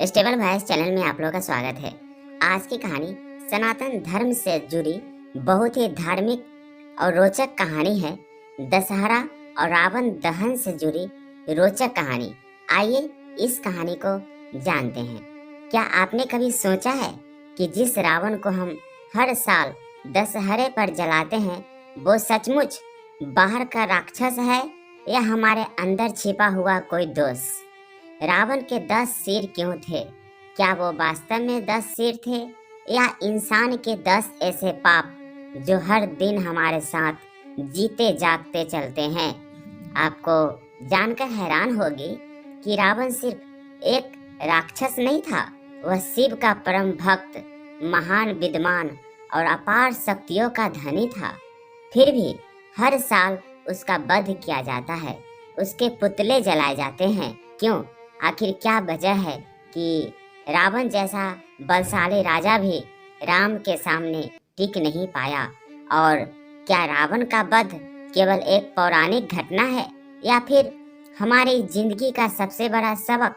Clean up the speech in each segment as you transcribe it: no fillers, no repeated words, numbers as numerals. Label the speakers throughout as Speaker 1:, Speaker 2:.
Speaker 1: Stable voice channel में आप लोगों का स्वागत है। आज की कहानी सनातन धर्म से जुड़ी बहुत ही धार्मिक और रोचक कहानी है। दशहरा और रावण दहन से जुड़ी रोचक कहानी। आइए इस कहानी को जानते हैं। क्या आपने कभी सोचा है कि जिस रावण को हम हर साल दशहरे पर जलाते हैं वो सचमुच बाहर का राक्षस है या हमारे अंदर छिपा हुआ कोई दोस्त? रावण के 10 सिर क्यों थे? क्या वो वास्तव में 10 सिर थे या इंसान के 10 ऐसे पाप जो हर दिन हमारे साथ जीते जागते चलते हैं? आपको जानकर हैरान होगी कि रावण सिर्फ एक राक्षस नहीं था, वह शिव का परम भक्त, महान विद्वान और अपार शक्तियों का धनी था। फिर भी हर साल उसका वध किया जाता है, उसके पुतले जलाए जाते हैं। क्यों? आखिर क्या वजह है कि रावण जैसा बलशाली राजा भी राम के सामने टिक नहीं पाया? और क्या रावण का वध केवल एक पौराणिक घटना है या फिर हमारी जिंदगी का सबसे बड़ा सबक?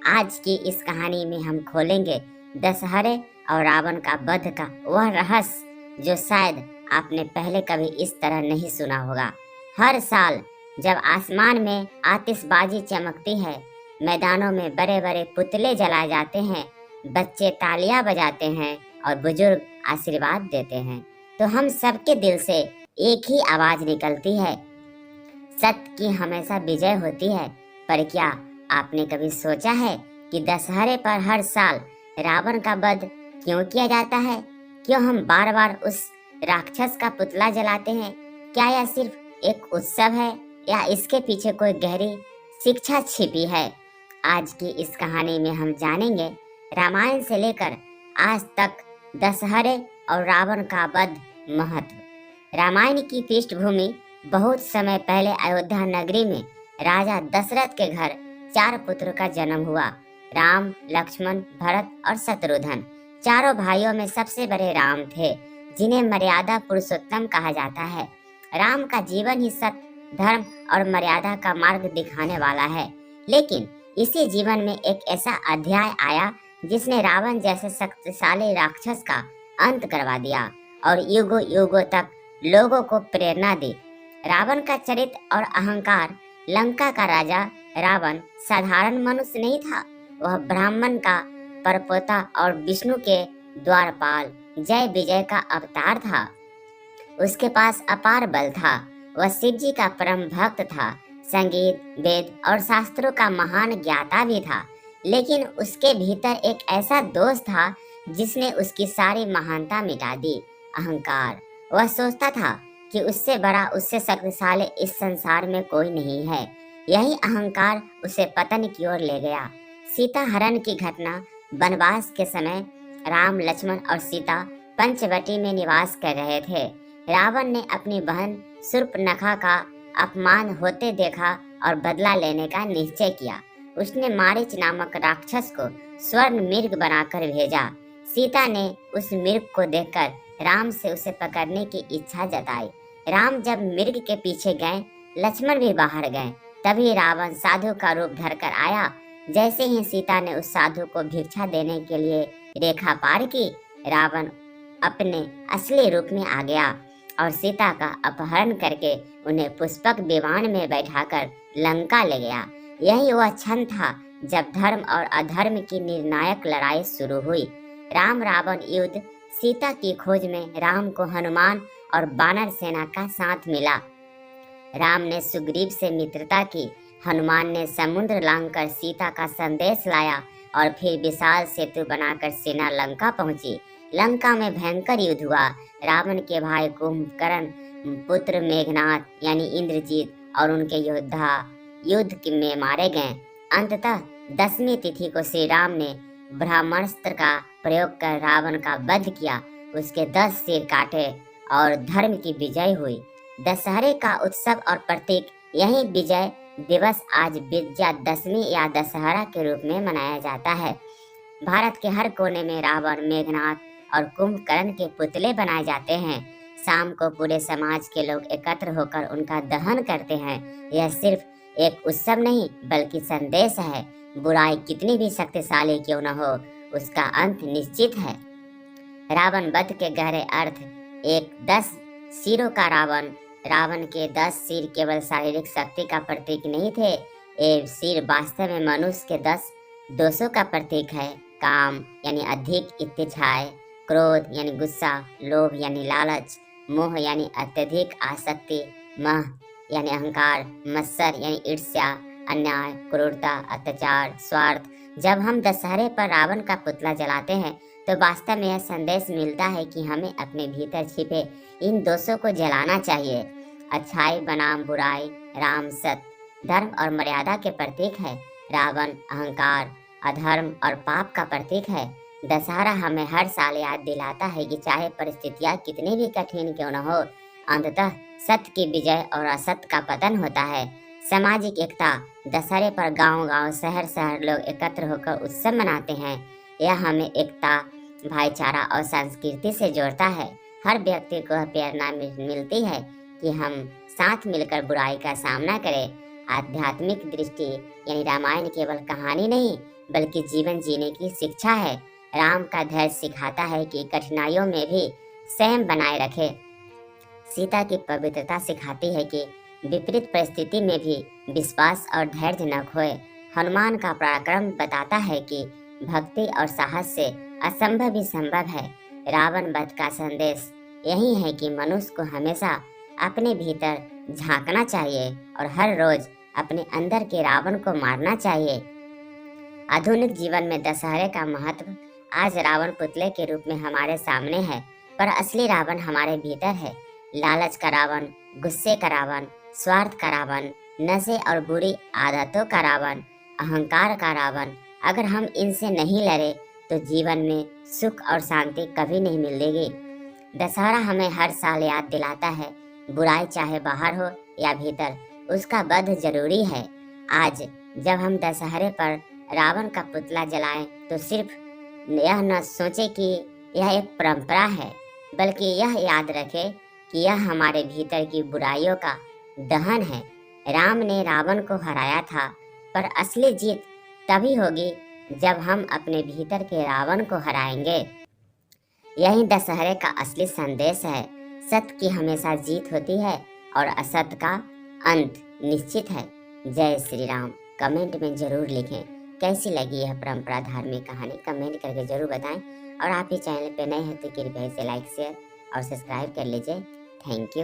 Speaker 1: आज की इस कहानी में हम खोलेंगे दशहरे और रावण का वध का वह रहस्य जो शायद आपने पहले कभी इस तरह नहीं सुना होगा। हर साल जब आसमान में आतिशबाजी चमकती है, मैदानों में बड़े बड़े पुतले जलाए जाते हैं, बच्चे तालियां बजाते हैं और बुजुर्ग आशीर्वाद देते हैं, तो हम सबके दिल से एक ही आवाज निकलती है, सत्य की हमेशा विजय होती है। पर क्या आपने कभी सोचा है कि दशहरे पर हर साल रावण का वध क्यों किया जाता है? क्यों हम बार बार उस राक्षस का पुतला जलाते हैं? क्या यह सिर्फ एक उत्सव है या इसके पीछे कोई गहरी शिक्षा छिपी है? आज की इस कहानी में हम जानेंगे रामायण से लेकर आज तक दशहरे और रावण का वध महत्व। रामायण की पृष्ठभूमि बहुत समय पहले अयोध्या नगरी में राजा दशरथ के घर 4 पुत्रों का जन्म हुआ। राम, लक्ष्मण, भरत और शत्रुघ्न। चारों भाइयों में सबसे बड़े राम थे, जिन्हें मर्यादा पुरुषोत्तम कहा जाता है। राम का जीवन ही सत्य, धर्म और मर्यादा का मार्ग दिखाने वाला है। लेकिन इसी जीवन में एक ऐसा अध्याय आया जिसने रावण जैसे शक्तिशाली राक्षस का अंत करवा दिया और युगों युगों तक लोगों को प्रेरणा दी। रावण का चरित्र और अहंकार। लंका का राजा रावण साधारण मनुष्य नहीं था, वह ब्राह्मण का परपोता और विष्णु के द्वारपाल जय विजय का अवतार था। उसके पास अपार बल था, वह शिव जी का परम भक्त था, संगीत, वेद और शास्त्रों का महान ज्ञाता भी था। लेकिन उसके भीतर एक ऐसा दोष था जिसने उसकी सारी महानता मिटा दी, अहंकार। वह सोचता था कि उससे बड़ा, उससे शक्तिशाली इस संसार में कोई नहीं है। यही अहंकार उसे पतन की ओर ले गया। सीता हरण की घटना। वनवास के समय राम, लक्ष्मण और सीता पंचवटी में निवास कर रहे थे। रावण ने अपनी बहन शूर्पणखा का अपमान होते देखा और बदला लेने का निश्चय किया। उसने मारीच नामक राक्षस को स्वर्ण मृग बनाकर भेजा। सीता ने उस मृग को देखकर राम से उसे पकड़ने की इच्छा जताई। राम जब मृग के पीछे गए, लक्ष्मण भी बाहर गए। तभी रावण साधु का रूप धरकर आया। जैसे ही सीता ने उस साधु को भिक्षा देने के लिए रेखा पार की, रावण अपने असली रूप में आ गया और सीता का अपहरण करके उन्हें पुष्पक विमान में बैठाकर लंका ले गया। यही वह क्षण था जब धर्म और अधर्म की निर्णायक लड़ाई शुरू हुई। राम रावण युद्ध। सीता की खोज में राम को हनुमान और वानर सेना का साथ मिला। राम ने सुग्रीव से मित्रता की, हनुमान ने समुद्र लांघकर सीता का संदेश लाया और फिर विशाल सेतु बनाकर सेना लंका पहुंची। लंका में भयंकर युद्ध हुआ। रावण के भाई कुंभकर्ण, पुत्र मेघनाद यानी इंद्रजीत और उनके योद्धा युद्ध में मारे गए। अंततः 10वीं तिथि को श्री राम ने ब्रह्मास्त्र का प्रयोग कर रावण का वध किया, उसके 10 सिर काटे और धर्म की विजय हुई। दशहरे का उत्सव और प्रतीक। यही विजय दिवस आज विजयादशमी या दशहरा के रूप में मनाया जाता है। भारत के हर कोने में रावण, मेघनाद और कुंभकर्ण के पुतले बनाए जाते हैं। शाम को पूरे समाज के लोग एकत्र होकर उनका दहन करते हैं। यह सिर्फ एक उत्सव नहीं बल्कि संदेश है बुराई कितनी भी शक्तिशाली क्यों न हो, उसका अंत निश्चित है। रावण वध के गहरे अर्थ। एक 10 सिरों का रावण। रावण के 10 सिर केवल शारीरिक शक्ति का प्रतीक नहीं थे, ये सिर वास्तव में मनुष्य के 10 दोषों का प्रतीक है। काम यानी अधिक इच्छाएं, क्रोध यानी गुस्सा, लोभ यानी लालच, मोह यानी अत्यधिक आसक्ति, मह यानी अहंकार, मत्सर यानी ईर्ष्या, अन्याय, क्रूरता, अत्याचार, स्वार्थ। जब हम दशहरे पर रावण का पुतला जलाते हैं तो वास्तव में यह संदेश मिलता है कि हमें अपने भीतर छिपे इन दोषों को जलाना चाहिए। अच्छाई बनाम बुराई। राम सत्य, धर्म और मर्यादा के प्रतीक है। रावण अहंकार, अधर्म और पाप का प्रतीक है। दशहरा हमें हर साल याद दिलाता है कि चाहे परिस्थितियां कितनी भी कठिन क्यों न हो, अंततः सत्य की विजय और असत्य का पतन होता है। सामाजिक एकता। दशहरे पर गांव-गांव, शहर-शहर लोग एकत्र होकर उत्सव मनाते हैं। यह हमें एकता, भाईचारा और संस्कृति से जोड़ता है। हर व्यक्ति को प्रेरणा मिलती है कि हम साथ मिलकर बुराई का सामना करें। आध्यात्मिक दृष्टि यानी रामायण केवल कहानी नहीं बल्कि जीवन जीने की शिक्षा है। राम का धैर्य सिखाता है कि कठिनाइयों में भी संयम बनाए रखे। सीता की पवित्रता सिखाती है कि विपरीत परिस्थिति में भी विश्वास और धैर्य न खोए। हनुमान का पराक्रम बताता है कि भक्ति और साहस से असंभव भी संभव है। रावण वध का संदेश यही है कि मनुष्य को हमेशा अपने भीतर झांकना चाहिए और हर रोज अपने अंदर के रावण को मारना चाहिए। आधुनिक जीवन में दशहरे का महत्व आज रावण पुतले के रूप में हमारे सामने है, पर असली रावण हमारे भीतर है। लालच का रावण, गुस्से का रावण, स्वार्थ का रावण, नशे और बुरी आदतों का रावण, अहंकार का रावण। अगर हम इनसे नहीं लड़े तो जीवन में सुख और शांति कभी नहीं मिलेगी। दशहरा हमें हर साल याद दिलाता है, बुराई चाहे बाहर हो या भीतर, उसका वध जरूरी है। आज जब हम दशहरे पर रावण का पुतला जलाएं तो सिर्फ यह न सोचे कि यह एक परंपरा है, बल्कि यह याद रखें कि यह हमारे भीतर की बुराइयों का दहन है। राम ने रावण को हराया था, पर असली जीत तभी होगी जब हम अपने भीतर के रावण को हराएंगे। यही दशहरे का असली संदेश है। सत्य की हमेशा जीत होती है और असत्य का अंत निश्चित है। जय श्री राम। कमेंट में जरूर लिखें कैसी लगी यह परंपरा धार्मिक कहानी, कमेंट करके जरूर बताएं। और आप ये चैनल पे नए हैं तो कृपया इसे लाइक, शेयर और सब्सक्राइब कर लीजिए। Thank you.